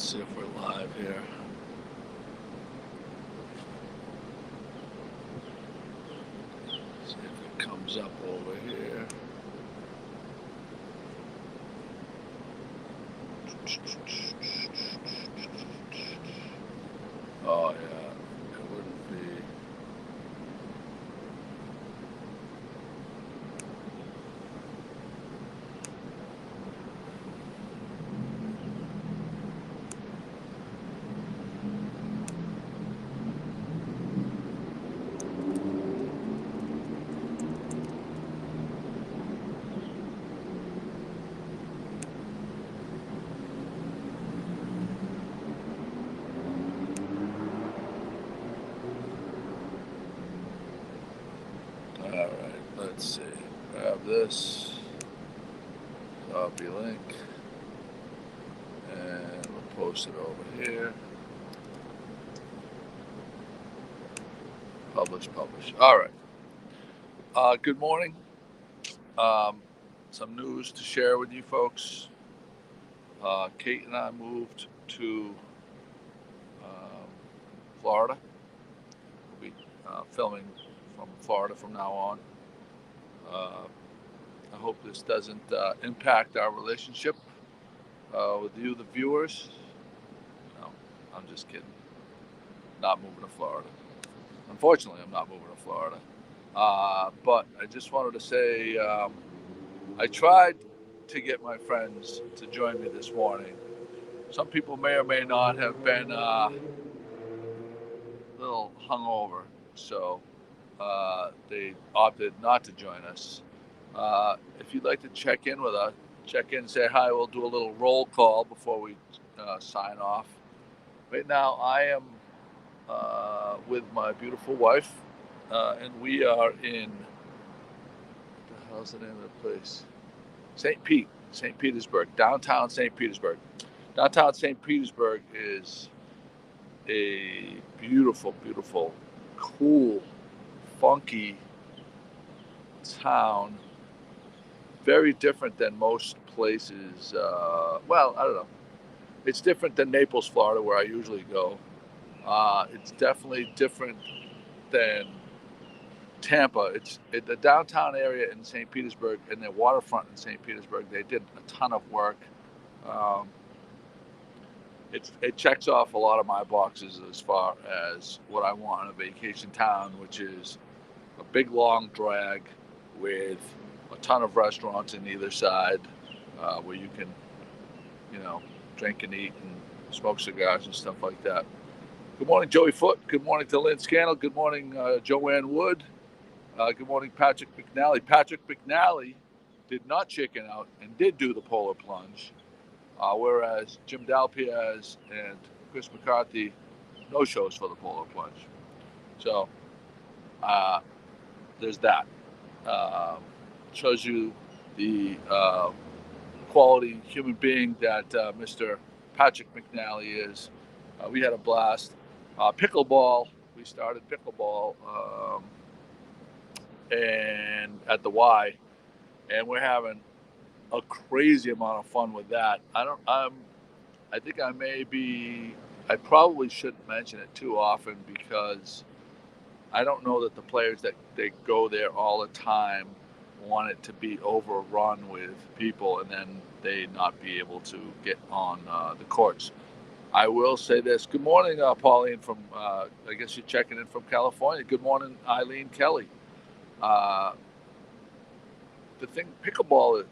Let's see if we're live here. See if it comes up over here. Oh yeah, it wouldn't be. All right, let's see. Grab this copy link, and we'll post it over here. Publish. All right. Good morning. Some news to share with you folks. Kate and I moved to Florida. We'll be filming from Florida from now on. I hope this doesn't impact our relationship with you, the viewers. No, I'm just kidding. Not moving to Florida. Unfortunately, I'm not moving to Florida. But I just wanted to say I tried to get my friends to join me this morning. Some people may or may not have been a little hungover, so they opted not to join us. If you'd like to check in with us, check in, say hi. We'll do a little roll call before we sign off. Right now, I am with my beautiful wife, and we are in, what the hell's the name of the place? St. Petersburg, downtown St. Petersburg. Downtown St. Petersburg is a beautiful, beautiful, cool, funky town. Very different than most places. Well, I don't know. It's different than Naples, Florida, where I usually go. It's definitely different than Tampa. The downtown area in St. Petersburg and the waterfront in St. Petersburg. They did a ton of work. It checks off a lot of my boxes as far as what I want in a vacation town, which is a big long drag with a ton of restaurants in either side where you can, drink and eat and smoke cigars and stuff like that. Good morning, Joey Foote. Good morning to Lynn Scannell. Good morning, Joanne Wood. Good morning, Patrick McNally. Patrick McNally did not chicken out and did do the polar plunge, whereas Jim Dalpiaz and Chris McCarthy no shows for the polar plunge. So there's that. Shows you the quality human being that Mr. Patrick McNally is. We had a blast. Pickleball. We started pickleball and at the Y, and we're having a crazy amount of fun with that. I think I probably shouldn't mention it too often because I don't know that the players that they go there all the time want it to be overrun with people and then they not be able to get on the courts. I will say this. Good morning, Pauline from, I guess you're checking in from California. Good morning, Eileen Kelly. The thing, pickleball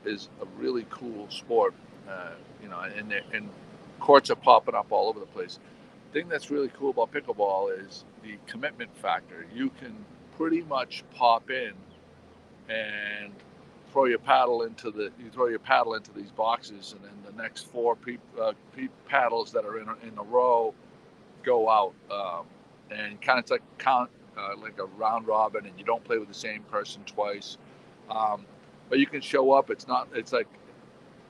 is a really cool sport, and courts are popping up all over the place. The thing that's really cool about pickleball is the commitment factor. You can pretty much pop in and throw your paddle into these boxes, and then the next four paddles that are in a row go out, and kind of it's like like a round robin, and you don't play with the same person twice. But you can show up. It's like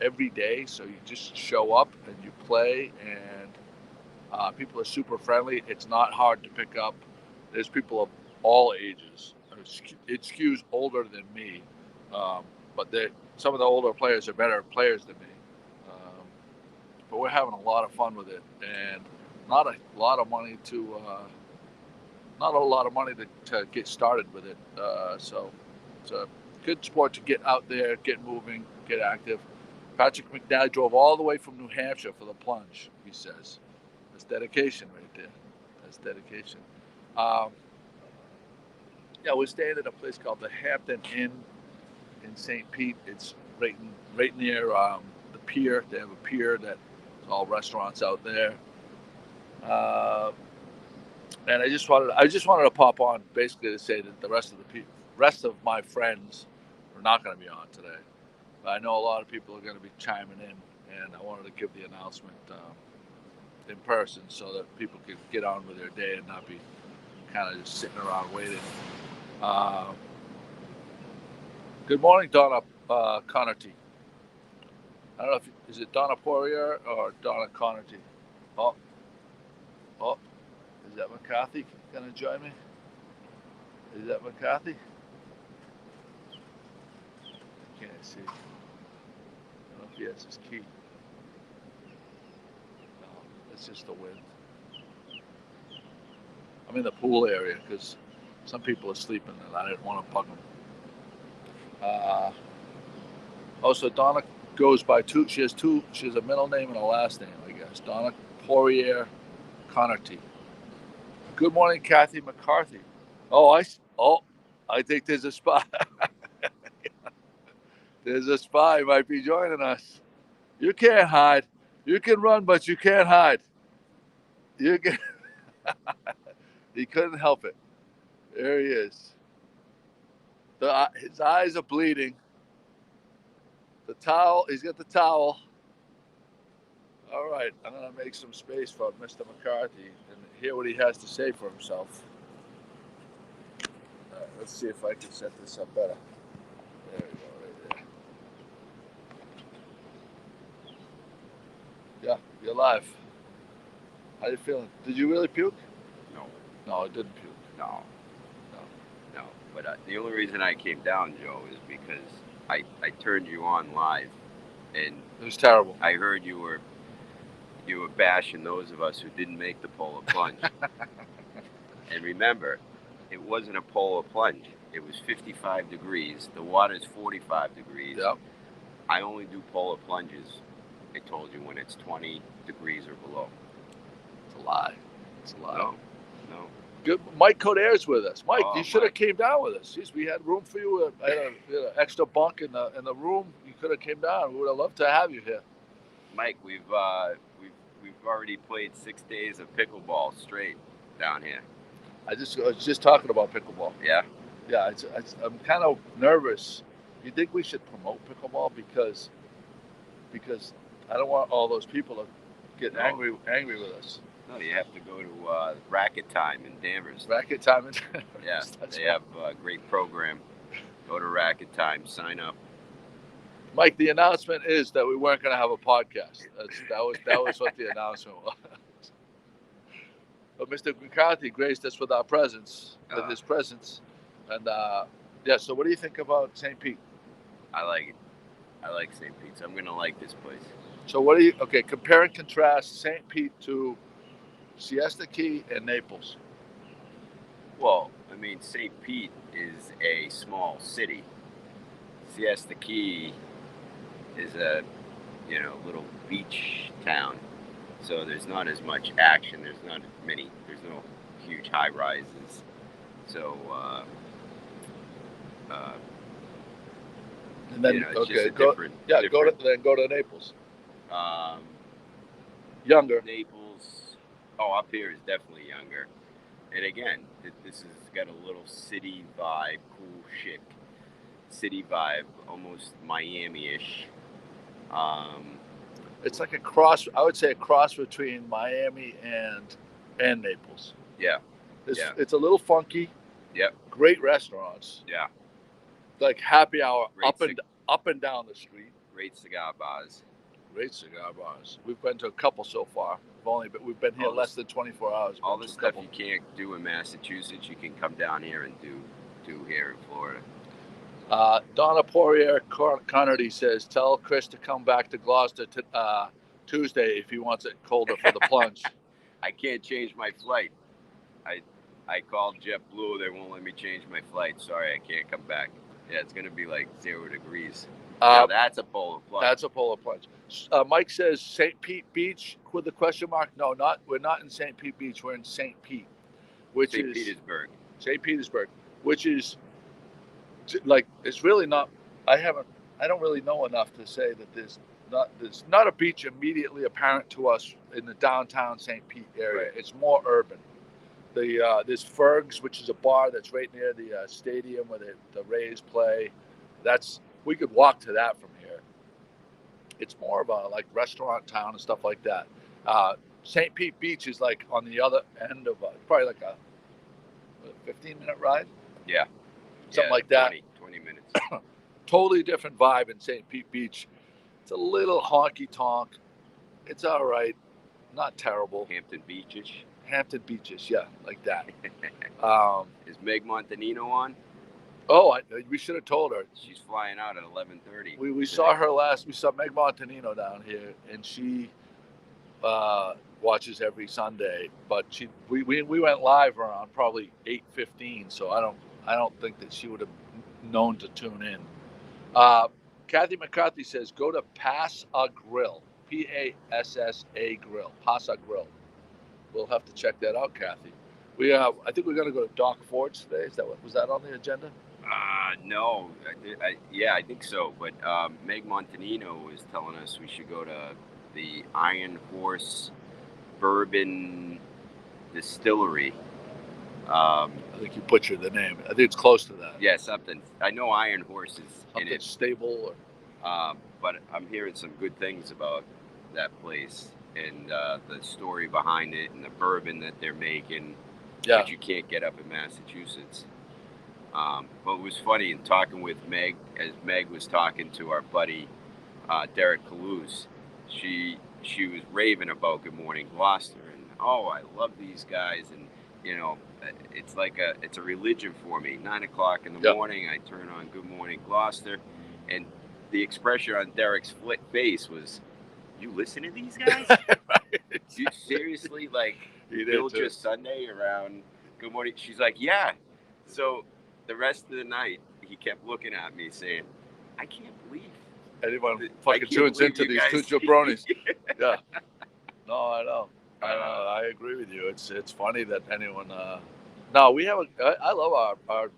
every day, so you just show up and you play, and people are super friendly. It's not hard to pick up. There's people of all ages. It skews older than me, but some of the older players are better players than me. but we're having a lot of fun with it, and not a lot of money to get started with it. So it's a good sport to get out there, get moving, get active. Patrick McNally drove all the way from New Hampshire for the plunge, he says. That's dedication right there. That's dedication. Yeah, we're staying at a place called the Hampton Inn in St. Pete. It's right near the pier. They have a pier that's all restaurants out there. And I just wanted to pop on basically to say that the rest of my friends are not going to be on today. But I know a lot of people are going to be chiming in, and I wanted to give the announcement in person so that people could get on with their day and not be kind of just sitting around waiting. Good morning, Donna Connerty. I don't know is it Donna Poirier or Donna Connerty? Oh, is that McCarthy going to join me? Is that McCarthy? Can't see. I don't know if he has his key. No, it's just the wind. I'm in the pool area because some people are sleeping and I didn't want to bug them. So Donna goes by two. She has a middle name and a last name, I guess. Donna Poirier Connerty. Good morning, Kathy McCarthy. I think there's a spy. There's a spy might be joining us. You can't hide. You can run, but you can't hide. You can. He couldn't help it. There he is. His eyes are bleeding. The towel. He's got the towel. All right, I'm gonna make some space for Mr. McCarthy and hear what he has to say for himself. All right, let's see if I can set this up better. There we go, right there. Yeah, you're live. How you feeling? Did you really puke? No, I didn't puke. No. But the only reason I came down, Joe, is because I turned you on live, and it was terrible. I heard you were bashing those of us who didn't make the polar plunge. And remember, it wasn't a polar plunge. It was 55 degrees. The water's 45 degrees. Yep. I only do polar plunges, I told you, when it's 20 degrees or below. It's a lie. No. Good. Mike Coder's with us. Mike, you should have came down with us. Jeez, we had room for you. I had an extra bunk in the room. You could have came down. We would have loved to have you here. Mike, we've already played 6 days of pickleball straight down here. I was just talking about pickleball. Yeah. Yeah, I'm kind of nervous. You think we should promote pickleball because I don't want all those people to get angry with us. No, you have to go to Racket Time in Danvers. Racket Time in Danvers. Yeah, they have a great program. Go to Racket Time, sign up. Mike, the announcement is that we weren't going to have a podcast. That was what the announcement was. But Mr. McCarthy graced us with his presence. And so what do you think about St. Pete? I like it. I like St. Pete, so I'm going to like this place. So compare and contrast St. Pete to Siesta Key and Naples. Well, I mean, St. Pete is a small city. Siesta Key is a little beach town, so there's not as much action. There's no huge high rises. So and then it's just a go to Naples. Younger. Naples. Oh, up here is definitely younger. And again, this has got a little city vibe, cool, chic city vibe, almost Miami-ish. It's like I would say a cross between Miami and Naples. Yeah. It's a little funky. Yep. Great restaurants. Yeah. Like happy hour up and down the street. Great cigar bars. We've been to a couple so far. We've been here less than 24 hours. All the stuff you can't do in Massachusetts, you can come down here and do here in Florida. Donna Poirier Connerty says, "Tell Chris to come back to Gloucester Tuesday if he wants it colder for the plunge. I can't change my flight. I called JetBlue. They won't let me change my flight. Sorry, I can't come back. Yeah, it's going to be like 0 degrees. Now that's a polar plunge. That's a polar plunge. Mike says St. Pete Beach with the question mark. No, we're not in St. Pete Beach. We're in St. Pete, which is Petersburg. St. Petersburg, which is like it's really not. I don't really know enough to say that there's not a beach immediately apparent to us in the downtown St. Pete area. Right. It's more urban. There's Ferg's, which is a bar that's right near the stadium where the Rays play. We could walk to that from here. It's more of a like restaurant town and stuff like that. St. Pete Beach is like on the other end of probably like a 15-minute ride. Yeah. Something like that. 20 minutes. Totally different vibe in St. Pete Beach. It's a little honky tonk. It's all right. Not terrible. Hampton Beach-ish. Hampton Beaches, yeah, like that. Is Meg Montanino on? Oh, we should have told her. She's flying out at 11:30. We saw her last. We saw Meg Montanino down here, and she watches every Sunday. But we went live around probably 8:15, so I don't think that she would have known to tune in. Kathy McCarthy says go to Passa Grill, Passa Grill, Passa Grill. We'll have to check that out, Kathy. I think we're going to go to Doc Ford's today. Was that on the agenda? No. I think so. But Meg Montanino is telling us we should go to the Iron Horse Bourbon Distillery. I think you butchered the name. I think it's close to that. Yeah, something. I know Iron Horse is something in it. Stable. But I'm hearing some good things about that place. And the story behind it and the bourbon that they're making that you can't get up in Massachusetts. But it was funny in talking with Meg, as Meg was talking to our buddy Derek Caluce, she was raving about Good Morning Gloucester and I love these guys, and it's it's a religion for me. 9 o'clock in the morning I turn on Good Morning Gloucester, and the expression on Derek's face was, you listen to these guys? Right. You seriously build your Sunday around Good Morning? She's like, yeah. So the rest of the night, he kept looking at me saying, I can't believe anyone fucking tunes into these two jabronis. Yeah. No, I know. I agree with you. It's funny that anyone. No, we have I love our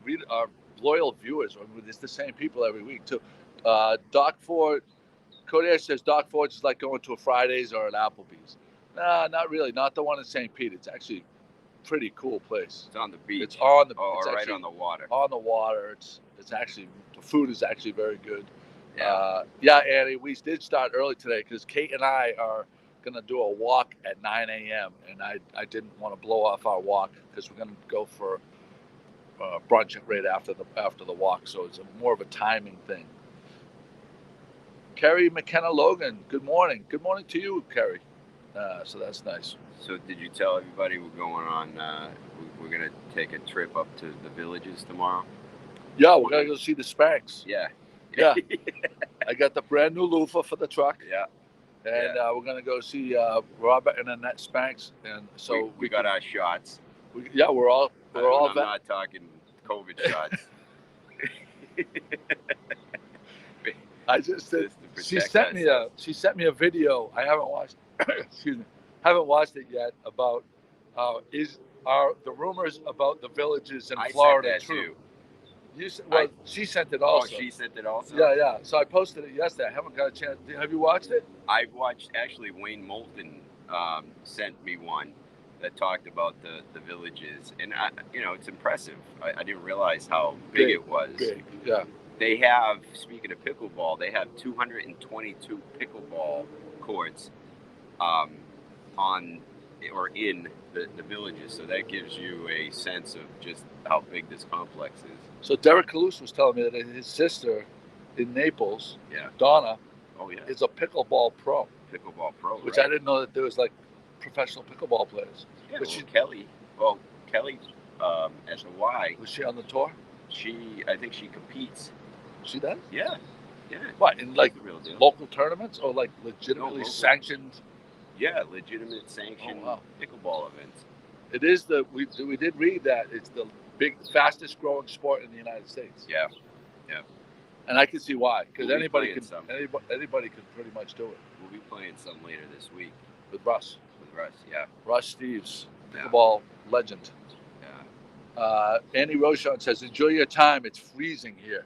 loyal viewers. I mean, it's the same people every week too. Doc Ford. Cody says Doc Ford's is like going to a Fridays or an Applebee's. Nah, not really. Not the one in St. Pete. It's actually a pretty cool place. It's on the beach. It's on the. Oh, it's right actually on the water. On the water. It's actually, the food is actually very good. Yeah. Annie, we did start early today because Kate and I are gonna do a walk at 9 a.m. and I didn't want to blow off our walk because we're gonna go for brunch right after the walk. So it's more of a timing thing. Kerry McKenna Logan, good morning. Good morning to you, Kerry. So that's nice. So did you tell everybody we're going on, we're going to take a trip up to the Villages tomorrow? Yeah, we're going to go see the Spanks. Yeah. Yeah. I got the brand new loofah for the truck. Yeah. And we're going to go see Robert and Annette Spanks. And so we got our shots. We're all I'm not talking COVID shots. I just said she sent me a video. I haven't watched. Excuse me, haven't watched it yet. About the rumors about the Villages in Florida true? She sent it also. Oh, she sent it also. Yeah. So I posted it yesterday. I haven't got a chance. Have you watched it? I've watched. Actually, Wayne Moulton sent me one that talked about the Villages, and it's impressive. I didn't realize how big it was. Big, yeah. They have, speaking of pickleball, they have 222 pickleball courts on or in the Villages. So that gives you a sense of just how big this complex is. So Derek Caluce was telling me that his sister in Naples, Donna, is a pickleball pro. Pickleball pro, which I didn't know that there was like professional pickleball players. Yeah, Kelly at the Y. Was she on the tour? I think she competes. She does? Yeah. Yeah. What, in like Real deal. local tournaments or like legitimately local. sanctioned? Yeah, legitimate sanctioned pickleball events. It is we did read that it's the fastest growing sport in the United States. Yeah. And I can see why, because We'll anybody can pretty much do it. We'll be playing some later this week with Russ. Yeah. Russ Steves, pickleball legend. Yeah. Andy Rochon says, "Enjoy your time. It's freezing here."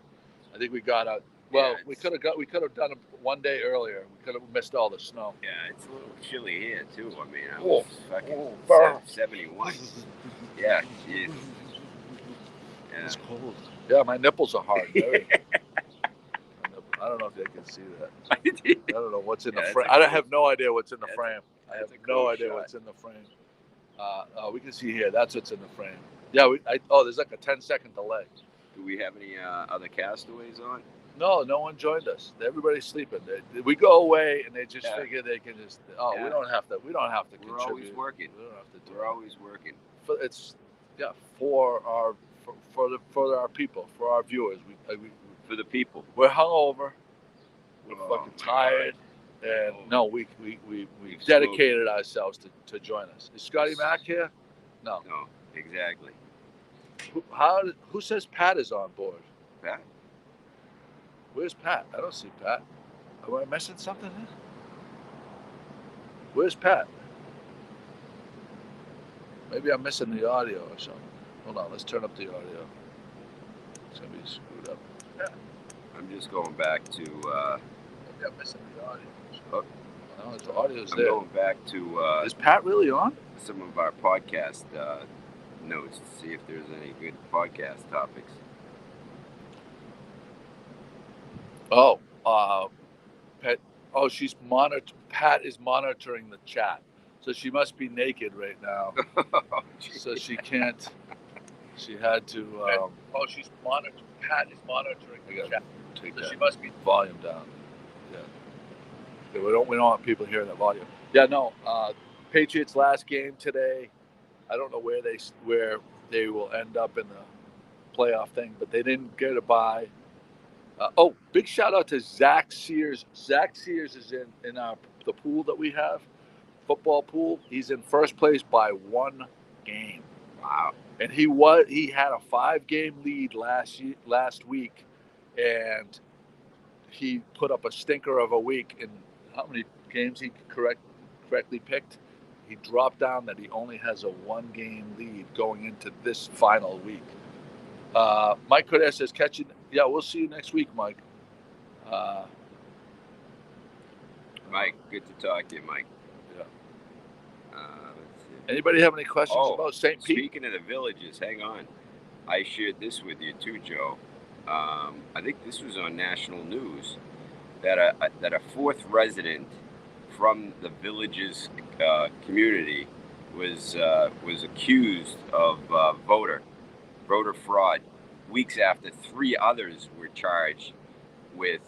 I think we got out. Well, we could have done it one day earlier. We could have missed all the snow. Yeah, it's a little chilly here too. I mean, I was fucking 71. Yeah, geez. Yeah. It's cold. Yeah, my nipples are hard. I don't know if they can see that. I don't know what's in the frame. I have no idea what's in the frame. I have no idea what's in the frame. We can see here. That's what's in the frame. Yeah. There's like a 10-second delay. Do we have any other castaways on? No one joined us. Everybody's sleeping. We go away and they just figure they can just. We don't have to. We don't have to contribute. We're always working. We don't have to. We're always working. For our people, for our viewers. For the people. We're hungover. We're fucking tired. And we dedicated ourselves to join us. Is Scotty Mac here? No. No, exactly. Who says Pat is on board? Pat? Where's Pat? I don't see Pat. Am I missing something here? Where's Pat? Maybe I'm missing the audio or something. Hold on, let's turn up the audio. It's gonna be screwed up. Yeah. I'm just going back to. Maybe I'm missing the audio. No, the audio's I'm there. going back to. Is Pat really on? Some of our podcast notes to see if there's any good podcast topics. Pat. Oh, Pat is monitoring the chat, so she must be naked right now. So she can't. She had to. She's monitoring. Pat is monitoring the chat. So she must be volume down. Yeah. We don't want people hearing that volume. Yeah. No. Patriots last game today. I don't know where they will end up in the playoff thing, but they didn't get a bye. Big shout out to Zach Sears. Zach Sears is in the pool that we have, football pool. He's in first place by 1 game. Wow! And he had a 5-game lead last week, and he put up a stinker of a week. In how many games he correctly picked? He dropped down that he only has a 1-game lead going into this final week. Mike Cordes says, "Catch you." Yeah, we'll see you next week, Mike. Mike, good to talk to you, Mike. Yeah. Anybody have any questions about St. Pete? Speaking of the villages, hang on. I shared this with you too, Joe. I think this was on national news that a 4th resident from the villages community was accused of voter fraud weeks after 3 others were charged with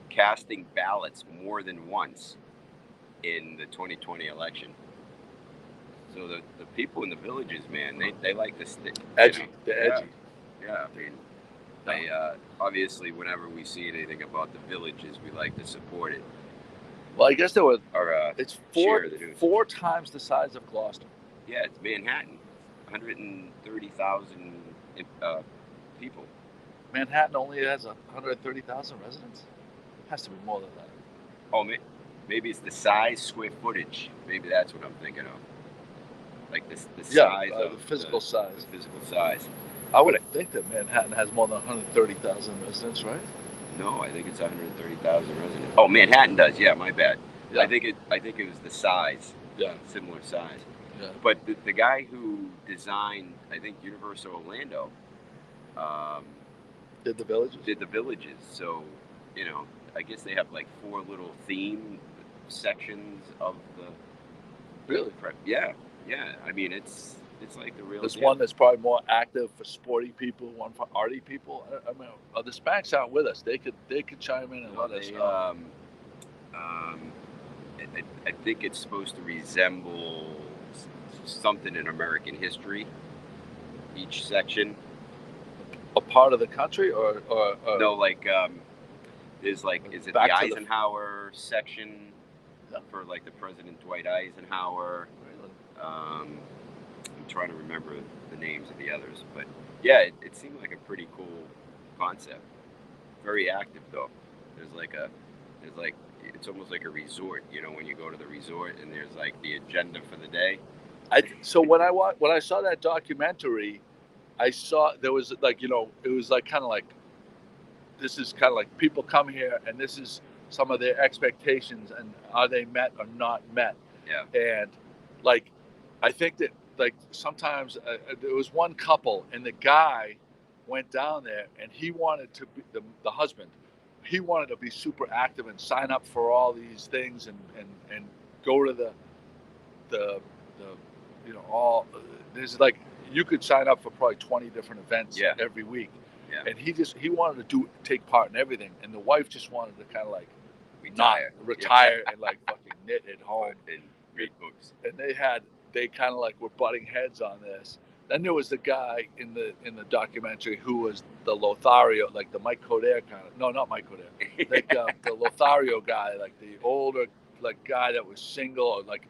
casting ballots more than once in the 2020 election. So the people in the villages, man, they like to stick edgy. They're edgy. Yeah, I mean, obviously, whenever we see anything about the villages, we like to support it. Well, I guess it's 4 times the size of Gloucester. Yeah, it's Manhattan, 130,000 people. Manhattan only has 130,000 residents? It has to be more than that. Oh, maybe it's the size, square footage. Maybe that's what I'm thinking of. Like the size of the physical size. The physical size. I would think that Manhattan has more than 130,000 residents, right? No, I think it's 130,000 residents. Oh, Manhattan does. Yeah, my bad. Yeah. I think it was the size. Yeah. Similar size. Yeah. But the guy who designed, I think, Universal Orlando, did the villages. So, I guess they have like 4 little theme sections of the. Really? Yeah. I mean, it's like the real. There's one that's probably more active for sporty people, one for arty people. I mean, the Spanks aren't with us. They could chime in and let us know. I think it's supposed to resemble something in American history. Each section. A part of the country, or no, like There's like, is it Back the to the- Eisenhower section Yeah. for like the President Dwight Eisenhower? Really? I'm trying to remember the names of the others, but yeah, it seemed like a pretty cool concept. Very active though. There's like, it's almost like a resort. You know, when you go to the resort and there's like the agenda for the day. So when I saw that documentary, I saw there was like, it was like kind of like, this is kind of like people come here and this is some of their expectations and are they met or not met. Yeah. And like, I think that like sometimes there was one couple and the guy went down there and he wanted to be the husband. He wanted to be super active and sign up for all these things and go to the all there's like you could sign up for probably 20 different events every week. Yeah. And he wanted to take part in everything, and the wife just wanted to kind of like retire and like fucking knit at home and read books. And they kind of like were butting heads on this. Then there was the guy in the documentary who was the Lothario, like the Mike Coder kind of. No, not Mike Coder. Like the Lothario guy, like the older like guy that was single or like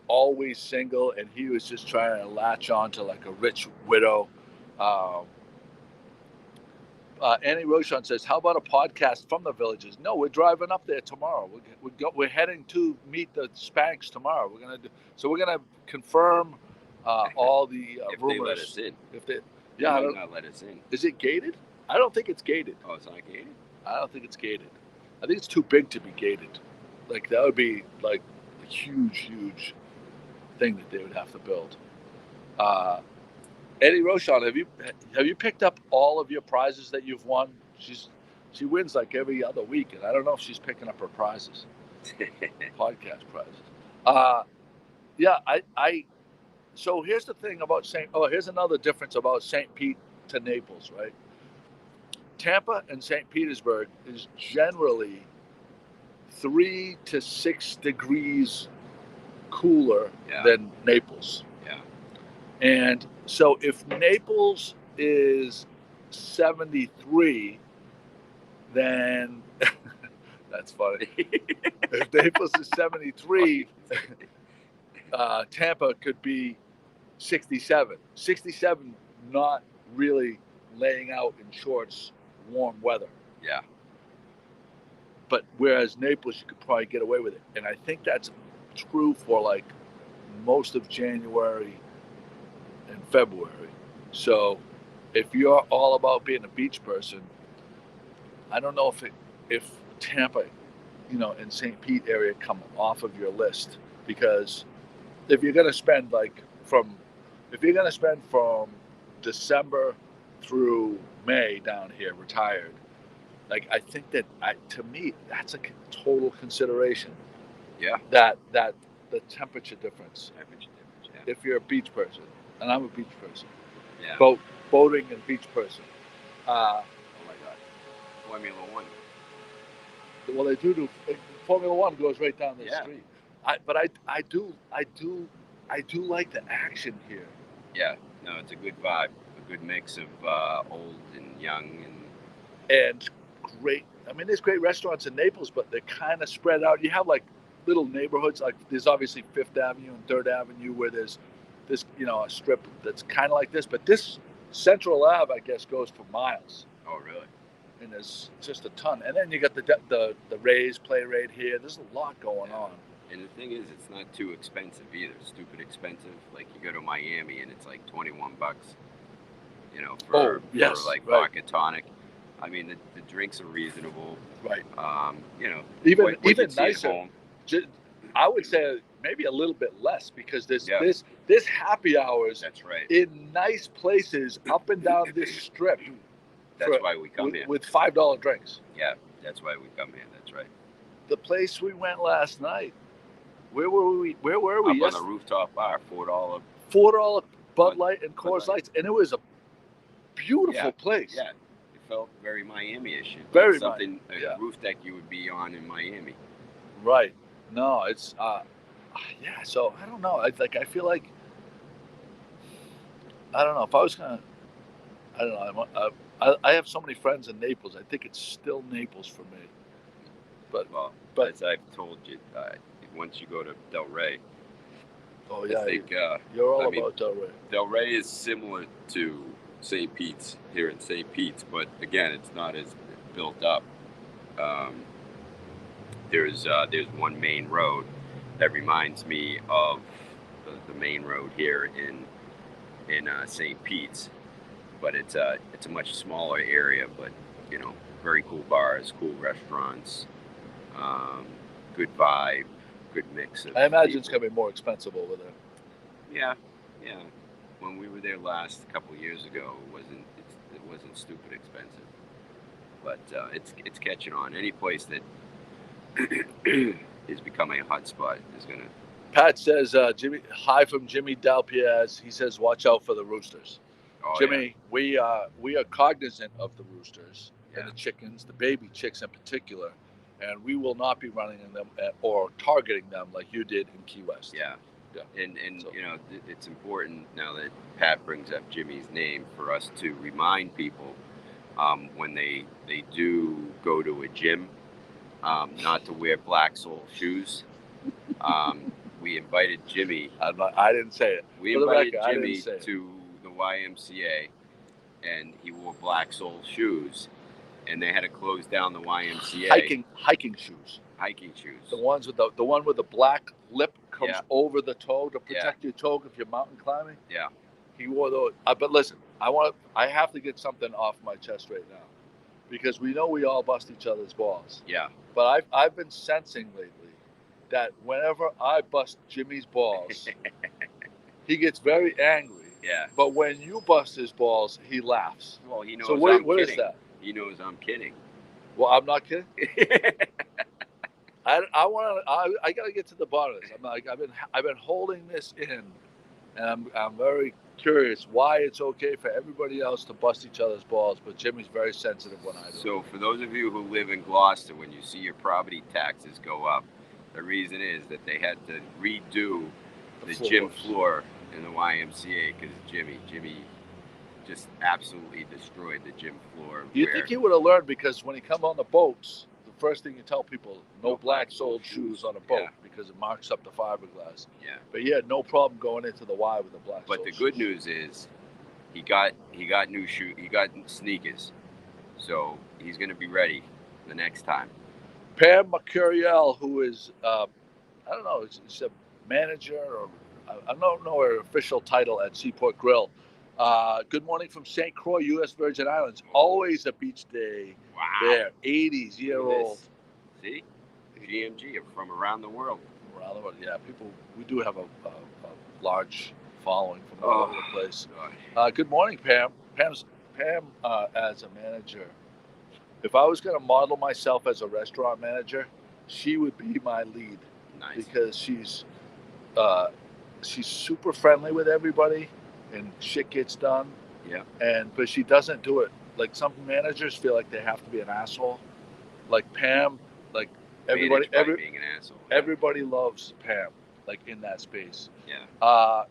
always single, and he was just trying to latch on to like a rich widow. Annie Rochon says, "How about a podcast from the villages?" No, we're driving up there tomorrow. We're heading to meet the Spanks tomorrow. We're gonna confirm all the if rumors. They let us in. If they, they might not let us in. Is it gated? I don't think it's gated. Oh, it's not gated? I don't think it's gated. I think it's too big to be gated. Like that would be like a huge thing that they would have to build. Eddie Rochon, have you picked up all of your prizes that you've won? She wins like every other week, and I don't know if she's picking up her prizes, podcast prizes. Yeah, I. So here's the thing about here's another difference about St. Pete to Naples, right? Tampa and St. Petersburg is generally 3 to 6 degrees cooler than Naples. Yeah. And so if Naples is 73, then that's funny. If Naples is 73, Tampa could be 67. 67, not really laying out in shorts, warm weather. Yeah. But whereas Naples, you could probably get away with it. And I think that's true for like most of January and February. So if you're all about being a beach person, I don't know if Tampa, and St. Pete area come off of your list, because if you're going to spend from December through May down here retired, like I think that to me that's a total consideration. Yeah. That the temperature difference. Yeah. If you're a beach person, and I'm a beach person. Yeah. Boating and beach person. Oh my God. Formula One. Well, they do. Formula One goes right down the street. But I do like the action here. Yeah. No, it's a good vibe. A good mix of old and young and great. I mean, there's great restaurants in Naples, but they're kind of spread out. You have like little neighborhoods. Like there's obviously Fifth Avenue and Third Avenue where there's this, a strip that's kind of like this. But this Central Ave, I guess, goes for miles. Oh, really? And there's just a ton. And then you got the Rays play right here. There's a lot going on. And the thing is, it's not too expensive either. Stupid expensive. Like you go to Miami and it's like $21. For vodka tonic. I mean, the drinks are reasonable. Right. Even nicer. I would say maybe a little bit less, because there's happy hours. That's right. In nice places up and down this strip. That's why we come here. With $5 drinks. Yeah, that's why we come here. That's right. The place we went last night. Where were we? Up on the rooftop bar, $4 Bud Light and Coors Lights, and it was a beautiful place. Yeah, it felt very Miami-ish. Very something a roof deck you would be on in Miami. Right. No, it's So I don't know. I feel like I don't know if I was gonna. I don't know. I have so many friends in Naples. I think it's still Naples for me. But Well, but as I've told you, once you go to Del Rey, oh I yeah, think you're all I mean about Del Rey. Del Rey is similar to St. Pete's here in St. Pete's, but again, it's not as built up. Um, there's one main road that reminds me of the main road here in St. Pete's, but it's a much smaller area. But you know, very cool bars, cool restaurants, um, good vibe, good mix of. I imagine people. it's gonna be more expensive over there. Yeah, yeah. When we were there last a couple of years ago, it wasn't stupid expensive, but it's catching on. Any place that is becoming a hotspot is gonna. Pat says, Jimmy, hi from Jimmy Dalpiaz. He says, watch out for the roosters. Oh Jimmy, we are cognizant of the roosters yeah, and the chickens, the baby chicks in particular, and we will not be running them or targeting them like you did in Key West. yeah. Yeah. And so, you know, it's important now that Pat brings up Jimmy's name for us to remind people when they do go to a gym not to wear black sole shoes. We invited Jimmy. I didn't say it. We For the invited record, Jimmy to the YMCA, and he wore black sole shoes, and they had to close down the YMCA. Hiking shoes. Hiking shoes. The ones with the one with the black lip comes Yeah. over the toe to protect your toe if you're mountain climbing. Yeah. He wore those. But listen, I have to get something off my chest right now, because we know we all bust each other's balls. Yeah. But I've been sensing lately that whenever I bust Jimmy's balls, he gets very angry. Yeah. But when you bust his balls, he laughs. Well, he knows. So what is that? He knows I'm kidding. Well, I'm not kidding. I gotta get to the bottom of this. I've been holding this in, and I'm very curious why it's okay for everybody else to bust each other's balls, but Jimmy's very sensitive when I do. So for those of you who live in Gloucester, when you see your property taxes go up, the reason is that they had to redo the gym floor in the YMCA because Jimmy just absolutely destroyed the gym floor. You think he would have learned, because when he come on the boats, the first thing you tell people, no black-soled shoes on a boat, because it marks up the fiberglass. Yeah. But he had no problem going into the Y with the black. But the good news is, he got new shoes. He got sneakers, so he's going to be ready the next time. Pam Mercurial, who is I don't know, she's a manager, or I don't know her official title at Seaport Grill. Good morning from St. Croix, U.S. Virgin Islands. Always a beach day. Wow. There, 80s-year-old. See, GMG from around the world. Around the world, yeah. People, we do have a large following from all over the place. Good morning, Pam. Pam, as a manager, if I was going to model myself as a restaurant manager, she would be my lead. Nice. Because she's super friendly with everybody, and shit gets done. Yeah. But she doesn't do it like some managers feel like they have to be an asshole. Like Pam, like everybody, being an asshole. Everybody loves Pam, like in that space. Yeah.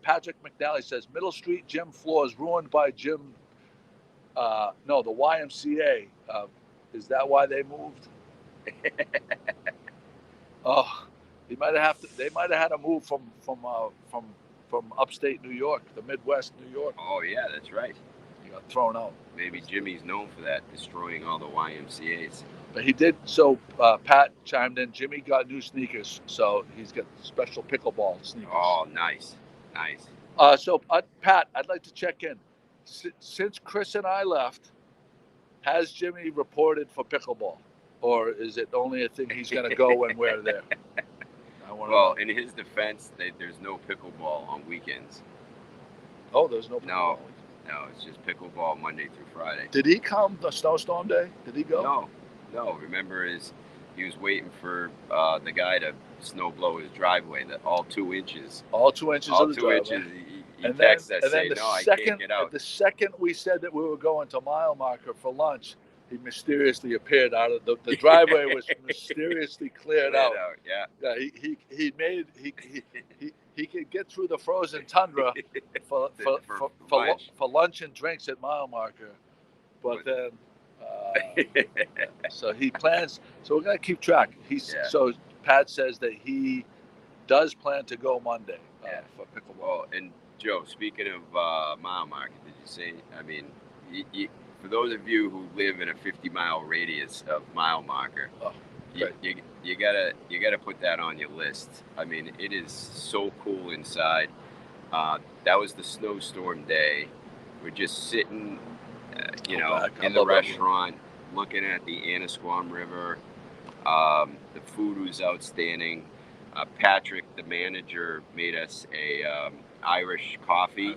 Patrick McNally says Middle Street gym floors ruined by gym. No, the YMCA. Is that why they moved? Oh, they might have had to move from upstate New York, the Midwest New York. Oh yeah, that's right. He got thrown out. Maybe Jimmy's known for that, destroying all the YMCA's. But he did. So Pat chimed in. Jimmy got new sneakers, so he's got special pickleball sneakers. Oh, nice, nice. So Pat, I'd like to check in. Since Chris and I left, has Jimmy reported for pickleball, or is it only a thing he's going to go when we're there? Well, in his defense, there's no pickleball on weekends. Oh, there's no pickleball. No, it's just pickleball Monday through Friday. Did he come the snowstorm day? Did he go? No. Remember, he was waiting for the guy to snow blow his driveway. All 2 inches. All 2 inches of the driveway. 2 inches. He texted us saying, "No, I can't get out." The second we said that we were going to mile marker for lunch, he mysteriously appeared out of the driveway. Was mysteriously cleared out. Yeah. He could get through the frozen tundra for lunch and drinks at mile marker, but then so he plans. So we're gonna keep track. So Pat says that he does plan to go Monday for pickleball. Well, and Joe, speaking of mile marker, did you say? I mean, for those of you who live in a 50-mile radius of mile marker, you gotta put that on your list. I mean, it is so cool inside. That was the snowstorm day. We're just sitting, in the restaurant, looking at the Annisquam River. The food was outstanding. Patrick, the manager, made us a Irish coffee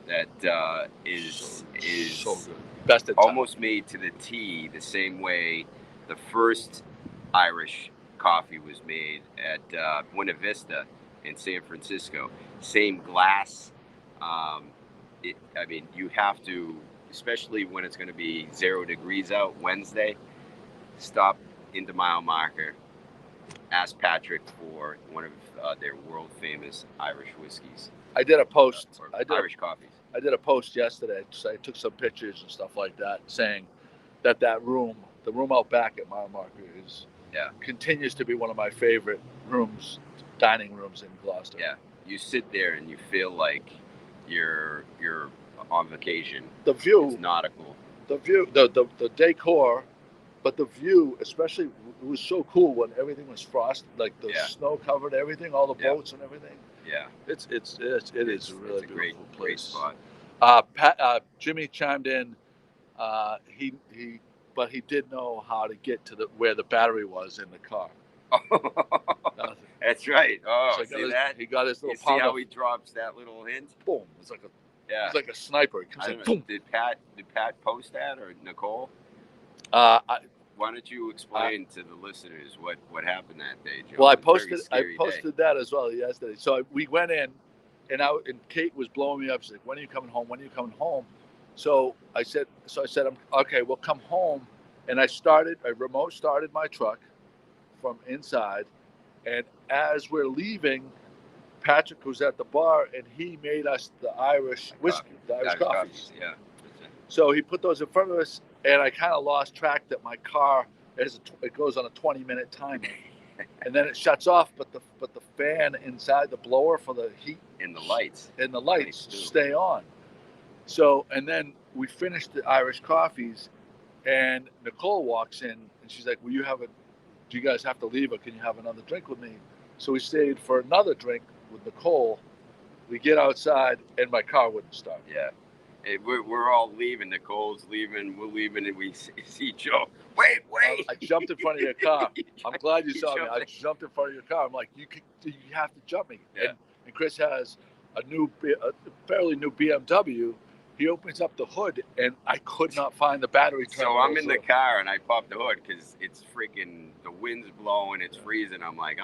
that is so good. Best at almost made to the T, the same way the first Irish coffee was made at Buena Vista in San Francisco. Same glass. You have to, especially when it's going to be 0 degrees out Wednesday, stop into mile marker. Ask Patrick for one of their world famous Irish whiskeys. I did a post. Irish coffees. I did a post yesterday. So I took some pictures and stuff like that, saying that room, the room out back at mile marker, continues to be one of my favorite rooms, dining rooms in Gloucester. Yeah, you sit there and you feel like you're on vacation. The view, it's nautical. The view, the decor. But the view, especially, it was so cool when everything was frosted, like the snow covered everything, all the boats and everything. Yeah, it is a really beautiful place. Great spot. Jimmy chimed in. But he did know how to get to where the battery was in the car. That's right. Oh, so see that? He got his little. See how he drops that little hint? Boom! It's like a sniper. It comes like boom. Did Pat post that or Nicole? Why don't you explain to the listeners what happened that day, Joe? Well, I posted that as well yesterday. So we went in, and Kate was blowing me up. She's like, "When are you coming home? When are you coming home?" So I said, "Okay, we'll come home." And I remote started my truck from inside, and as we're leaving, Patrick was at the bar, and he made us the Irish whiskey, the Irish coffees. Yeah. So he put those in front of us, and I kind of lost track that my car it goes on a 20-minute timer, and then it shuts off. But the fan inside the blower for the heat and the lights stay on. So and then we finished the Irish coffees, and Nicole walks in, and she's like, "Do you guys have to leave, or can you have another drink with me?" So we stayed for another drink with Nicole. We get outside, and my car wouldn't start. Yeah. We're all leaving. Nicole's leaving. We're leaving, and we see Joe. Wait! I jumped in front of your car. I'm glad you saw me. I jumped in front of your car. I'm like, you have to jump me. Yeah. And Chris has a fairly new BMW. He opens up the hood, and I could not find the battery terminal. So I'm in the car, and I pop the hood because it's freaking, the wind's blowing, it's freezing. I'm like,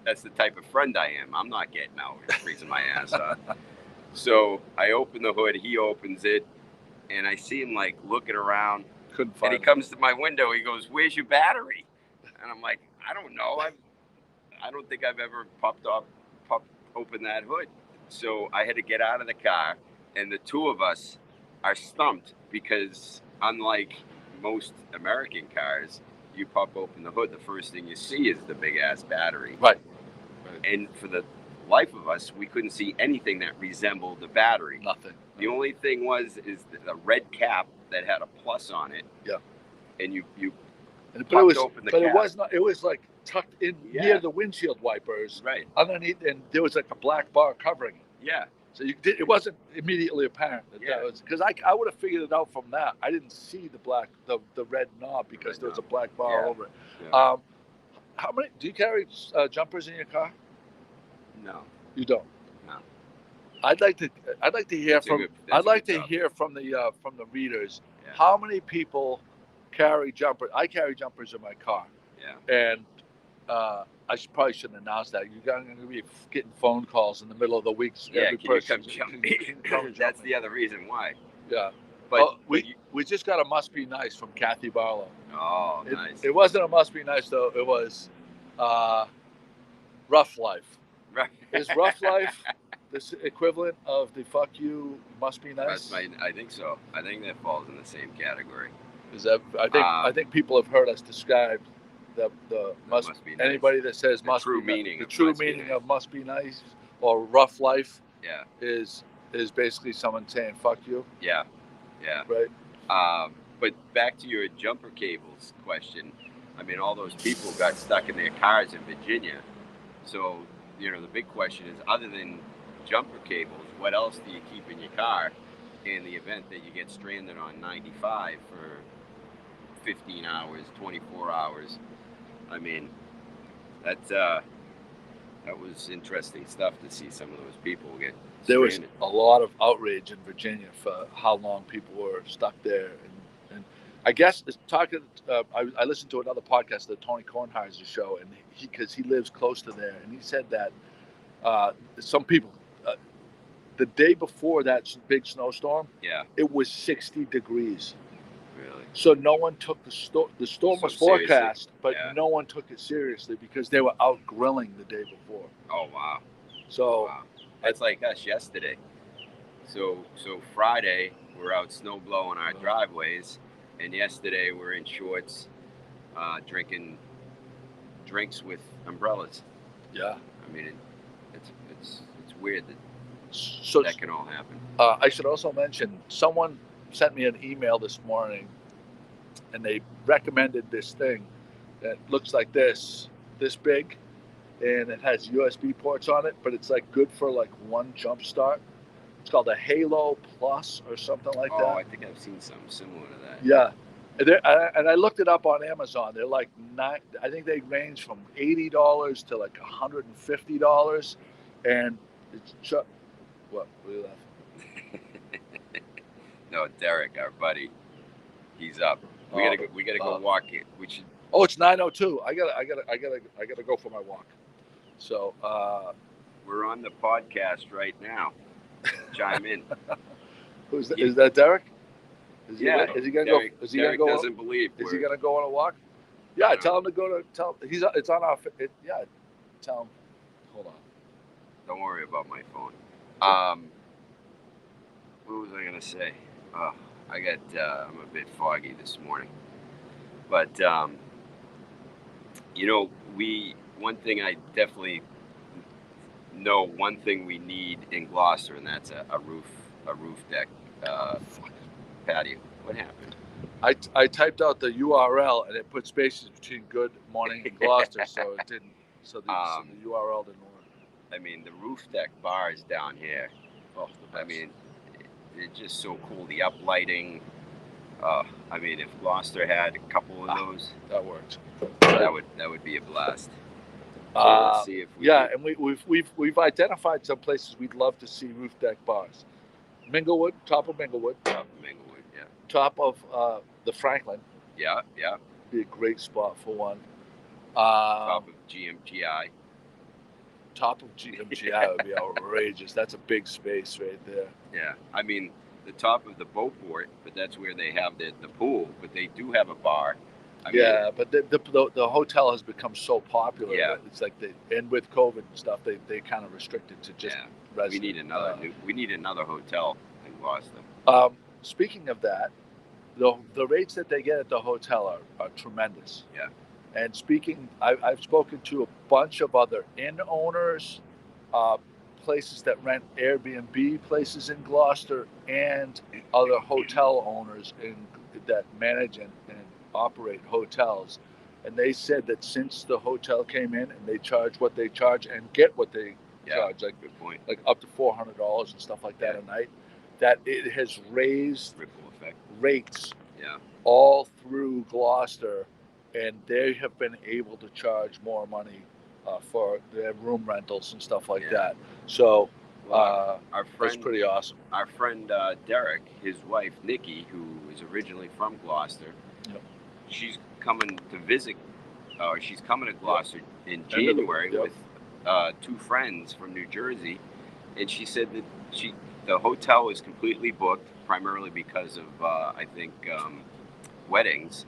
that's the type of friend I am. I'm not getting out. It's freezing my ass off. So I open the hood, he opens it, and I see him like looking around. Couldn't find it. And he comes to my window, he goes, "Where's your battery?" And I'm like, I don't know. I don't think I've ever popped open that hood. So I had to get out of the car, and the two of us are stumped because unlike most American cars, you pop open the hood, the first thing you see is the big ass battery. Right. And for the life of us, we couldn't see anything that resembled the battery. Nothing. The only thing is the red cap that had a plus on it. Yeah. And you open the cap. It was not. It was like tucked in near the windshield wipers. Right. Underneath, and there was like a black bar covering it. Yeah. So it wasn't immediately apparent that was, because I would have figured it out from that. I didn't see the red knob because there was a black bar over it. Yeah. How many do you carry jumpers in your car? No. You don't. No. I'd like to hear from the readers. Yeah. How many people carry jumpers? I carry jumpers in my car. Yeah. And I probably shouldn't announce that. You're going to be getting phone calls in the middle of the week. Yeah, can you come jump me? That's the other reason why. Yeah. But we just got a must be nice from Kathy Barlow. Oh, nice. It wasn't a must be nice though. It was rough life. Right. Is rough life this equivalent of the "fuck you" must be nice? I think so. I think that falls in the same category. Is that I think people have heard us describe the must be nice. Anybody that says the must true be meaning the of true must be meaning nice. of must be nice or rough life Yeah. is basically someone saying "fuck you." Yeah. Yeah. Right. But back to your jumper cables question. I mean, all those people got stuck in their cars in Virginia. So, you know, the big question is, other than jumper cables, what else do you keep in your car in the event that you get stranded on 95 for 15 hours, 24 hours? I mean, that was interesting stuff to see some of those people get stranded. There was a lot of outrage in Virginia for how long people were stuck there. And I guess talking, I listened to another podcast, the Tony Kornheiser show, and because he lives close to there, and he said that some people, the day before that big snowstorm, it was 60 degrees. Really? So no one took the storm. The storm was forecast, but no one took it seriously because they were out grilling the day before. Oh wow! So that's like us yesterday. So Friday we're out snow blowing our driveways, and yesterday we're in shorts, drinking drinks with umbrellas. Yeah. I mean, it's weird that that can all happen. I should also mention, someone sent me an email this morning, and they recommended this thing that looks like this big, and it has USB ports on it, but it's like good for like one jump start. It's called a Halo Plus or something like that. Oh, I think I've seen something similar to that. Yeah. And I looked it up on Amazon. They're like I think they range from $80 to like $150, and it's what are you laughing? No, Derek, our buddy, he's up. We gotta go walk it. We should. Oh, it's 9:02. I gotta go for my walk. So we're on the podcast right now. Chime in. Is that Derek? Is he gonna Derek, go? Is he gonna go? Doesn't believe. Is he gonna go on a walk? Yeah, tell him to go to. It's on our. Yeah, tell him. Hold on. Don't worry about my phone. What was I gonna say? I got. I'm a bit foggy this morning, but you know, one thing I definitely know. One thing we need in Gloucester, and that's a roof deck. Patio. What happened? I typed out the URL and it put spaces between Good Morning and Gloucester, so it didn't. So the URL didn't work. I mean, the roof deck bars down here. Oh, I mean, it's just so cool. The uplighting. I mean, if Gloucester had a couple of those, that worked. That would be a blast. So let's see if we and we've identified some places we'd love to see roof deck bars. Minglewood, top of Minglewood. Yeah. Top of the Franklin. Yeah. Be a great spot for one. Top of GMGI. Top of GMGI would be outrageous. That's a big space right there. Yeah, I mean the top of the Beauport, but that's where they have the pool. But they do have a bar. But the hotel has become so popular. Yeah, it's like and with COVID and stuff, they kind of restricted to just residents. We need another hotel in Gloucester. Speaking of that, the rates that they get at the hotel are tremendous. Yeah. And I've spoken to a bunch of other inn owners, places that rent Airbnb places in Gloucester, and other hotel owners that manage and operate hotels. And they said that since the hotel came in and they charge what they charge and get what they charge, like good point, like up to $400 and stuff like that a night, that it has raised ripple effect rates all through Gloucester, and they have been able to charge more money for their room rentals and stuff like that. So that's pretty awesome. Our friend Derek, his wife Nikki, who is originally from Gloucester, she's coming to visit. She's coming to Gloucester in January with two friends from New Jersey, and she said that the hotel is completely booked, primarily because of I think weddings,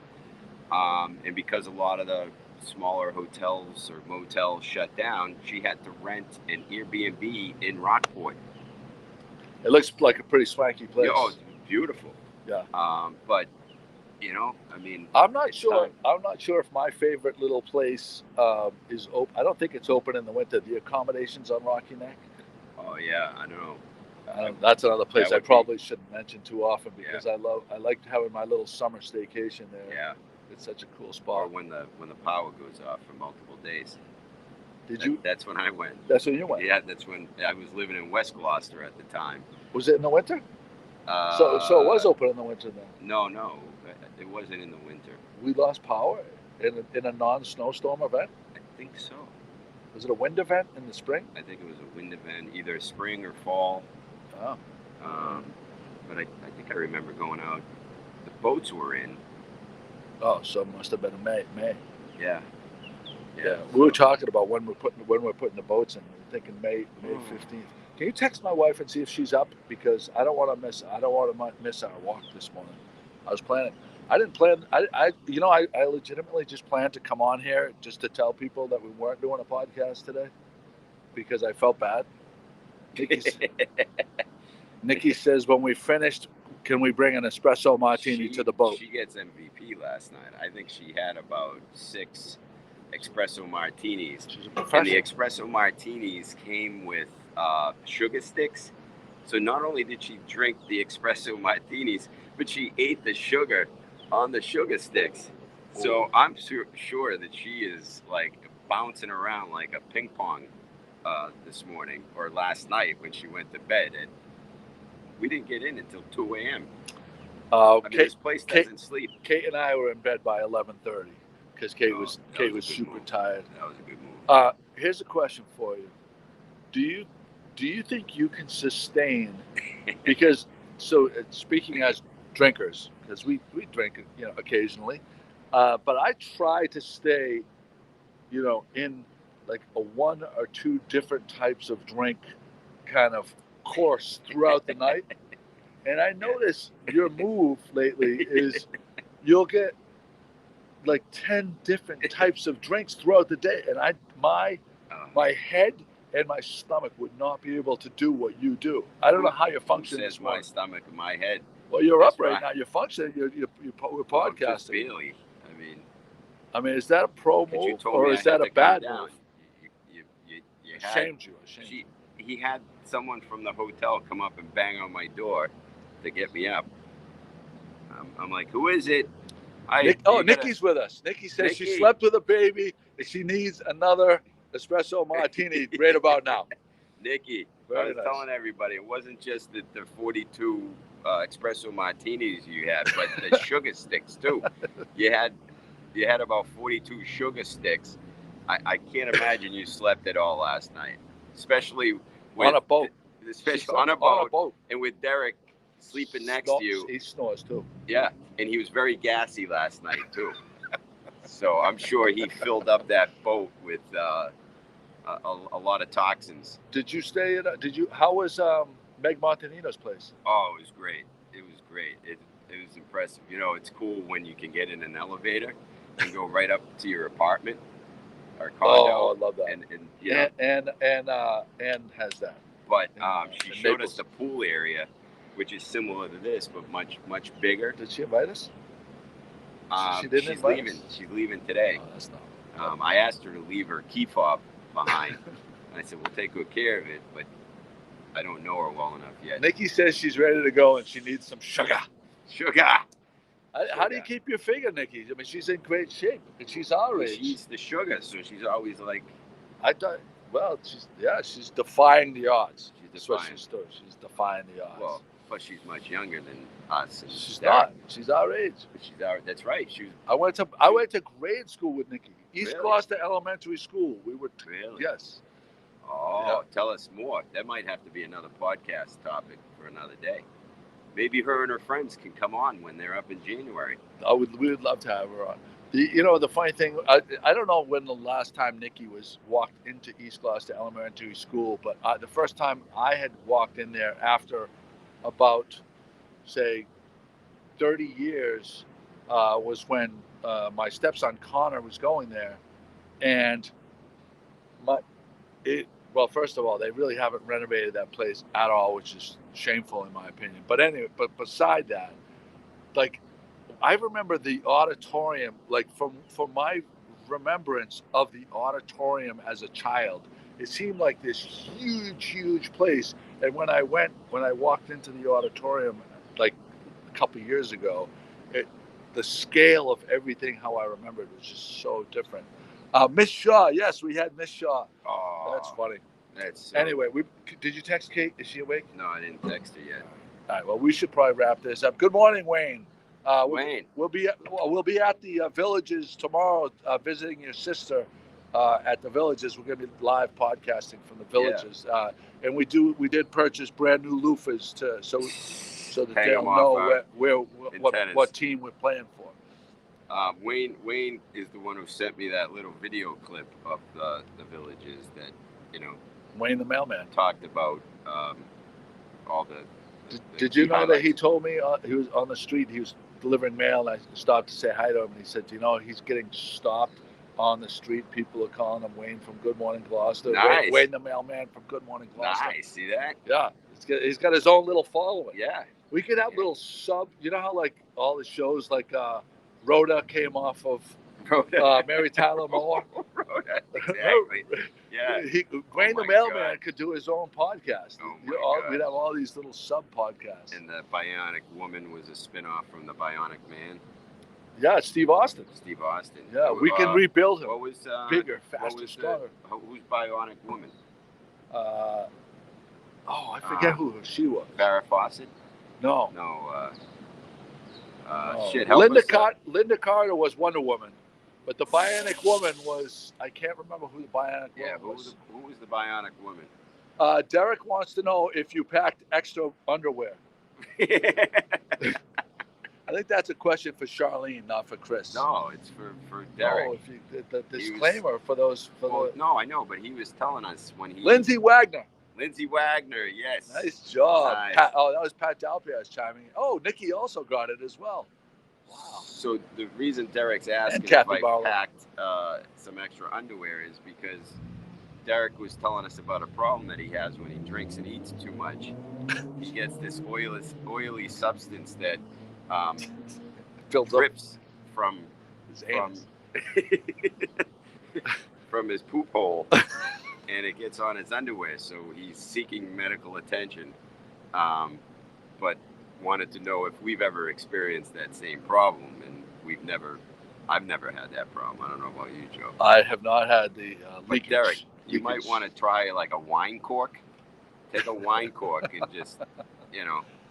and because a lot of the smaller hotels or motels shut down, she had to rent an Airbnb in Rockport. It looks like a pretty swanky place. Yeah, oh, it's beautiful. Yeah. But you know, I mean, I'm not sure. time. I'm not sure if my favorite little place is open. I don't think it's open in the winter. The accommodations on Rocky Neck. Oh yeah, I know. That's another place I would probably shouldn't mention too often because Yeah. I like having my little summer staycation there. Yeah. It's such a cool Or spot. when the power goes off for multiple days. Did you? That's when I went. That's when you went. Yeah, that's when I was living in West Gloucester at the time. Was it in the winter? So it was open in the winter then. No, it wasn't in the winter. We lost power in a non-snowstorm event. I think so. Was it a wind event in the spring? I think it was a wind event, either spring or fall. Oh. But I think I remember going out. The boats were in. Oh, so it must have been a May. Yeah. We were talking about when we're putting the boats in. We were thinking May 15th. Can you text my wife and see if she's up? Because I don't want to miss our walk this morning. I was planning. I didn't plan. I legitimately just planned to come on here just to tell people that we weren't doing a podcast today because I felt bad. Nikki says when we finished, can we bring an espresso martini to the boat? She gets MVP last night. I think she had about 6 espresso martinis. She's a And professional. the espresso martinis came with sugar sticks. So not only did she drink the espresso martinis, but she ate the sugar on the sugar sticks. So I'm sure that she is like bouncing around like a ping pong this morning or last night when she went to bed. And we didn't get in until 2 a.m. This place doesn't sleep. Kate and I were in bed by 11:30 because Kate was super move. tired. That was a good move. Here's a question for you. Do you think you can sustain? Because speaking as drinkers, because we drink occasionally, but I try to stay in like a 1 or 2 different types of drink kind of course throughout the night. And I notice your move lately is you'll get like 10 different types of drinks throughout the day, and my head and my stomach would not be able to do what you do. I don't know how you're functioning. Who says my stomach and my head? Well, you're up right now. You're functioning. We're podcasting. Just barely. I mean, is that a pro move or is that a bad move? You shamed you. He had someone from the hotel come up and bang on my door to get me up. I'm like, who is it? Nikki's with us. Nikki says she slept with a baby and she needs another espresso martini right about now. Nikki, I was telling everybody it wasn't just the 42 espresso martinis you had, but the sugar sticks too. You had about 42 sugar sticks. I can't imagine you slept at all last night, especially on a boat. Especially on a boat, and with Derek sleeping next to you. He snores too. Yeah, and he was very gassy last night too. So I'm sure he filled up that boat with a lot of toxins. Did you stay how was Meg Montanino's place? Oh, it was great. It was impressive. It's cool when you can get in an elevator and go right up to your apartment or condo. Oh, I love that. And has that. But she showed us the pool area, which is similar to this, but much bigger. Did she invite us? She didn't invite us. She's leaving today. Oh, that's not. I asked her to leave her key fob behind. And I said, we'll take good care of it, but I don't know her well enough yet. Nikki says she's ready to go and she needs some sugar. How do you keep your figure, Nikki? I mean, she's in great shape and she's our age. She eats the sugar, so she's always like. She's defying the odds. She's defying the odds. Well, plus she's much younger than us. She's not. She's our age. But that's right. I went to grade school with Nikki. East Gloucester Elementary School. We were. Really? Yes. Oh, yeah. Tell us more. That might have to be another podcast topic for another day. Maybe her and her friends can come on when they're up in January. We would love to have her on. The funny thing, I don't know when the last time Nikki walked into East Gloucester Elementary School, but the first time I had walked in there after about, say, 30 years was when my stepson Connor was going there, and well, first of all, they really haven't renovated that place at all, which is shameful in my opinion. But anyway, but beside that, like, I remember the auditorium, like from my remembrance of the auditorium as a child, it seemed like this huge place. And when I walked into the auditorium, like a couple of years ago, the scale of everything, how I remember it, was just so different. Miss Shaw, yes, we had Miss Shaw. Oh, that's funny. That's so... Anyway, did you text Kate? Is she awake? No, I didn't text her yet. All right. Well, we should probably wrap this up. Good morning, Wayne. Wayne, we'll be at the Villages tomorrow, visiting your sister at the Villages. We're going to be live podcasting from the Villages, and we did purchase brand new loofahs so that they'll know what team we're playing for. Wayne is the one who sent me that little video clip of the Villages that, you know, Wayne the mailman talked about all the did you know highlights. That he told me he was on the street, he was delivering mail, and I stopped to say hi to him, and he said, you know, he's getting stopped on the street. People are calling him Wayne from Good Morning Gloucester. Nice. Wayne the mailman from Good Morning Gloucester. Nice. See that? Yeah. He's got his own little following. Yeah. We could have little you know how like all the shows like Rhoda came off of Mary Tyler Moore? Rhoda, exactly. Yeah. Wayne the mailman could do his own podcast. We'd have all these little sub podcasts. And the Bionic Woman was a spinoff from the Bionic Man. Yeah, Steve Austin. Yeah, we can rebuild him. What was bigger, faster, stronger? Who's Bionic Woman? I forget who she was. Farrah Fawcett? No. No. Linda Carter was Wonder Woman, but the Bionic Woman was, I can't remember who the Bionic Woman was. Who was the Bionic Woman? Derek wants to know if you packed extra underwear. I think that's a question for Charlene, not for Chris. No, it's for Derek. No, the disclaimer for those. No, I know, but he was telling us when he... Lindsay Wagner, yes. Nice job. Nice. That was Pat Dalpiaz chiming in. Oh, Nikki also got it as well. Wow. So the reason Derek's asking if I packed some extra underwear is because Derek was telling us about a problem that he has when he drinks and eats too much. He gets this oily substance that drips from his poop hole, and it gets on his underwear. So he's seeking medical attention, but wanted to know if we've ever experienced that same problem, and I've never had that problem. I don't know about you, Joe. I have not had the leakage. Derek, you might want to try like a wine cork. Take a wine cork and just,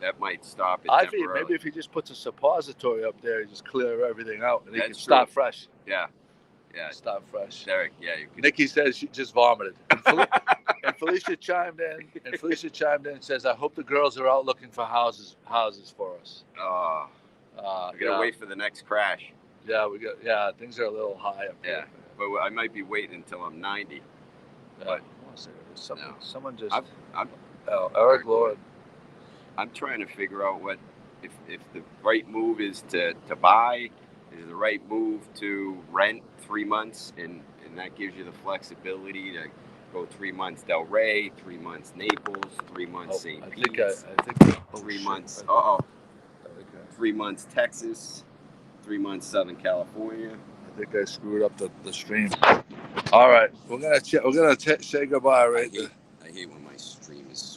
that might stop it temporarily. Maybe if he just puts a suppository up there, he just clear everything out, and he can start fresh. Yeah. Start fresh. Derek, you could. Nikki says she just vomited. And Felicia chimed in. And says, "I hope the girls are out looking for houses for us." Oh, we're gonna wait for the next crash. Yeah, things are a little high up there. But I might be waiting until I'm 90. But someone just. Eric Lord. I'm trying to figure out what if the right move is to buy. Is the right move to rent 3 months, and that gives you the flexibility to go 3 months Delray, 3 months Naples, 3 months St. Pete, 3 months 3 months Texas, 3 months Southern California. I think I screwed up the stream. All right, we're gonna say goodbye right there. I hate when my stream is